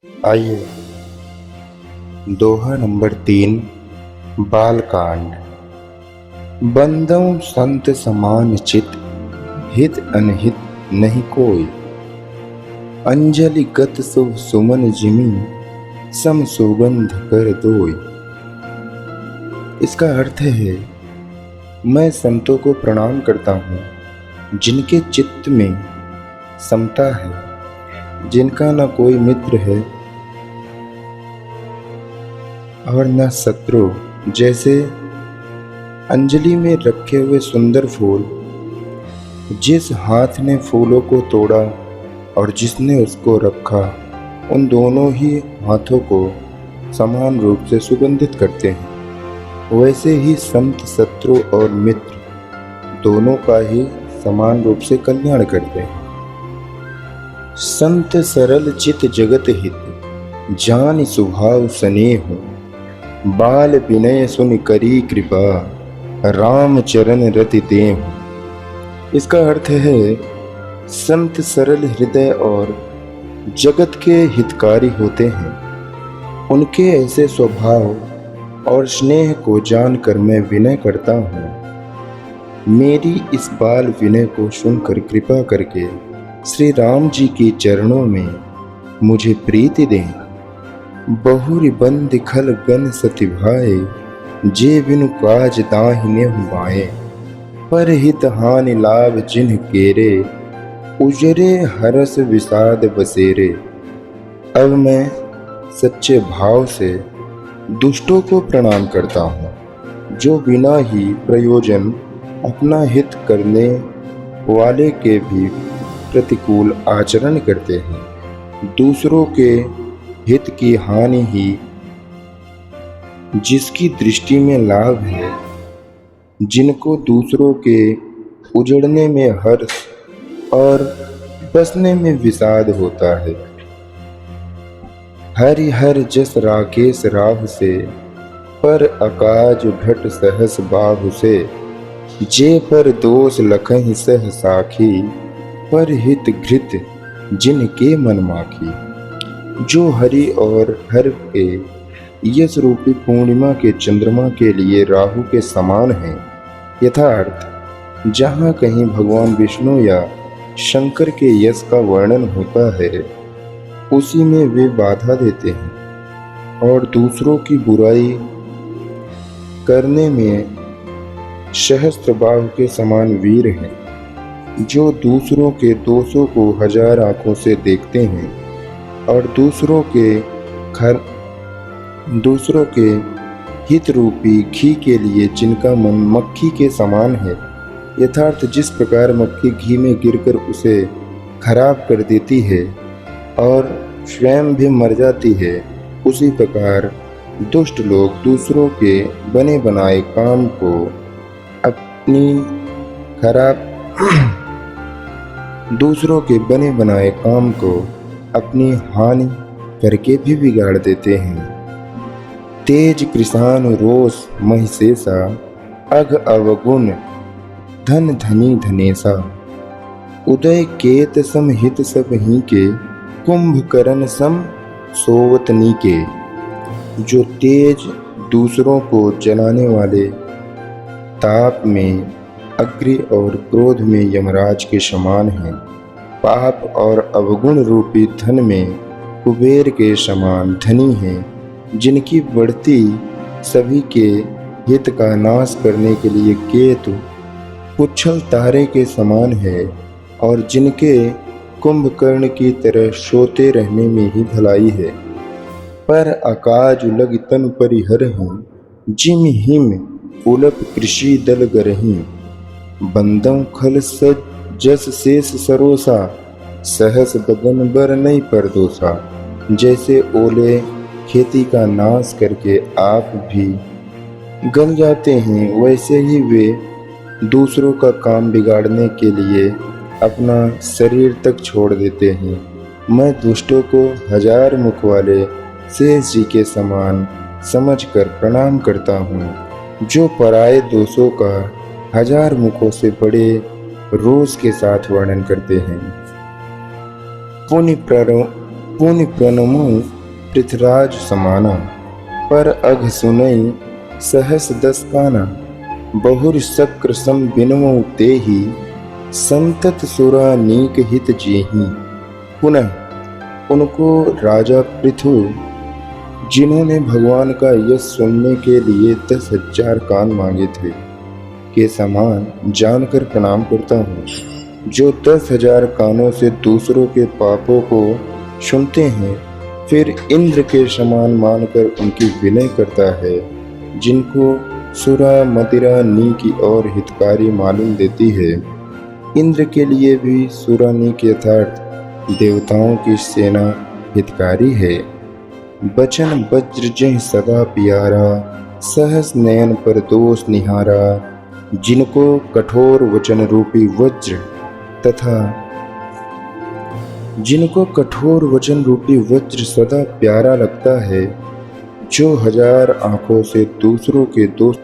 आइए, दोहा नंबर 3। बालकांड। बंदौ संत समान चित, हित अनहित नहीं कोई। अंजलि गत शुभ सुमन जिमी, सम सुगंध कर दोई। इसका अर्थ है, मैं संतों को प्रणाम करता हूँ जिनके चित्त में समता है, जिनका न कोई मित्र है और न शत्रु। जैसे अंजलि में रखे हुए सुंदर फूल, जिस हाथ ने फूलों को तोड़ा और जिसने उसको रखा, उन दोनों ही हाथों को समान रूप से सुगंधित करते हैं। वैसे ही संत शत्रु और मित्र दोनों का ही समान रूप से कल्याण करते हैं। संत सरल चित जगत हित, जान स्वभाव स्नेह। बाल विनय सुन करी कृपा, राम चरण रति देहु। इसका अर्थ है, संत सरल हृदय और जगत के हितकारी होते हैं। उनके ऐसे स्वभाव और स्नेह को जानकर मैं विनय करता हूँ। मेरी इस बाल विनय को सुनकर कृपा करके श्री राम जी के चरणों में मुझे प्रीति दें। बहुरी बंद खल गन सति भाए, जे बिनु काज दाहिने हुआए। पर हित हानि लाभ जिन्ह केरे, उजरे हरस विषाद बसेरे। अब मैं सच्चे भाव से दुष्टों को प्रणाम करता हूँ, जो बिना ही प्रयोजन अपना हित करने वाले के भी प्रतिकूल आचरण करते हैं। दूसरों के हित की हानि ही जिसकी दृष्टि में लाभ है, जिनको दूसरों के उजड़ने में हर्ष और बसने में विषाद होता है। हरिहर जस राकेश राहु से, पर अकाज घट सहस बाहु से। जे पर दोष लखहि सह साखी, पर हित घृत जिनके मन माखी। जो हरि और हर के यश रूपी पूर्णिमा के चंद्रमा के लिए राहु के समान है। यथार्थ जहाँ कहीं भगवान विष्णु या शंकर के यश का वर्णन होता है, उसी में वे बाधा देते हैं और दूसरों की बुराई करने में सहस्त्रबाहु के समान वीर हैं, जो दूसरों के दोषों को हजार आंखों से देखते हैं और दूसरों के हित रूपी घी के लिए जिनका मन मक्खी के समान है। यथार्थ जिस प्रकार मक्खी घी में गिरकर उसे खराब कर देती है और स्वयं भी मर जाती है, उसी प्रकार दुष्ट लोग दूसरों के बने बनाए काम को अपनी हानि करके भी बिगाड़ देते हैं। तेज कृषाण रोष महिषेषा, अघ अवगुण धन धनी धनेसा। उदय केत सम हित सब ही के, कुंभकर्ण सम सोवतनी के। जो तेज दूसरों को जलाने वाले, ताप में अग्नि और क्रोध में यमराज के समान हैं। पाप और अवगुण रूपी धन में कुबेर के समान धनी हैं, जिनकी बढ़ती सभी के हित का नाश करने के लिए केतु पुच्छल तारे के समान है और जिनके कुंभकर्ण की तरह सोते रहने में ही भलाई है। पर आकाज लग तन परिहरहि, जिम हिम उलप कृषि दल गरहि। बंदौ खल सज जस शेष सरोसा, सहस बदन बर नहीं परदोसा। जैसे ओले खेती का नाश करके आप भी गल जाते हैं, वैसे ही वे दूसरों का काम बिगाड़ने के लिए अपना शरीर तक छोड़ देते हैं। मैं दुष्टों को हजार मुख वाले शेष जी के समान समझकर प्रणाम करता हूँ, जो पराये दोषों का हजार मुखों से बड़े रोष के साथ वर्णन करते हैं। पुण्य प्रणमो पृथ्वीराज समाना। पर अघ सुनई सहस दस काना। बहुर शक्र सम बिनमो तेहि। संतत सुरा नीक हित जेहि। पुनः उनको राजा पृथु, जिन्होंने भगवान का यश सुनने के लिए 10,000 कान मांगे थे, के समान जानकर प्रणाम करता हूँ। जो 10,000 कानों से दूसरों के पापों को सुनते हैं, फिर इंद्र के समान मानकर उनकी विनय करता है। जिनको सुरा मदिरा नीक और हितकारी मालूम देती है। इंद्र के लिए भी सुरा नीक यथार्थ देवताओं की सेना हितकारी है। बचन वज्र जह सदा प्यारा। सहस नयन पर दोष निहारा। जिनको कठोर वचन रूपी वज्र सदा प्यारा लगता है। जो 1000 आंखों से दूसरों के दोष